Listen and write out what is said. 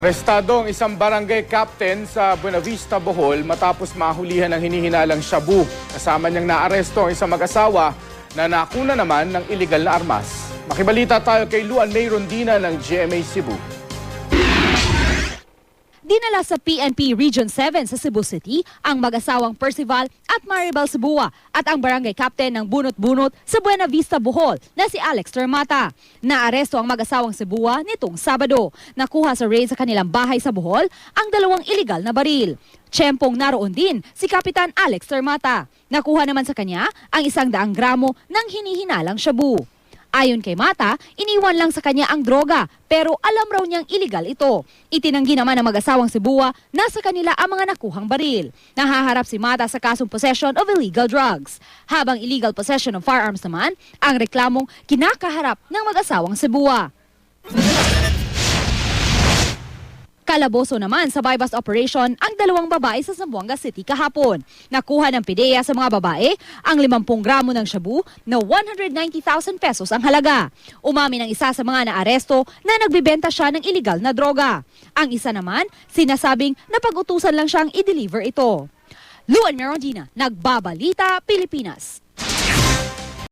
Arestado ang isang barangay captain sa Buenavista, Bohol matapos mahulihan ng hinihinalang shabu. Kasama niyang naaresto ang isang mag-asawa na nakuna naman ng iligal na armas. Makibalita tayo kay Luan May Rondina ng GMA Cebu. Dinala sa PNP Region 7 sa Cebu City ang mag-asawang Percival at Maribel Cebua at ang barangay captain ng Bunot-Bunot sa Buenavista, Bohol na si Alex Termata. Naaresto ang mag-asawang Cebua nitong Sabado. Nakuha sa raid sa kanilang bahay sa Bohol ang dalawang iligal na baril. Tiyempong naroon din si Kapitan Alex Termata. Nakuha naman sa kanya ang 100 gramo ng hinihinalang shabu. Ayon kay Mata, iniwan lang sa kanya ang droga pero alam raw niyang illegal ito. Itinanggi naman ng mag-asawang Cebua na sa kanila ang mga nakuhang baril. Nahaharap si Mata sa kasong possession of illegal drugs. Habang illegal possession of firearms naman, ang reklamong kinakaharap ng mag-asawang Cebua. Kalaboso naman sa bypass operation ang dalawang babae sa Zamboanga City kahapon. Nakuha ng PIDEA sa mga babae ang 50 gramo ng shabu na 190,000 pesos ang halaga. Umamin ang isa sa mga naaresto na nagbibenta siya ng iligal na droga. Ang isa naman, sinasabing napag-utusan lang siyang i-deliver ito. Luan May Rondina, Nagbabalita, Pilipinas.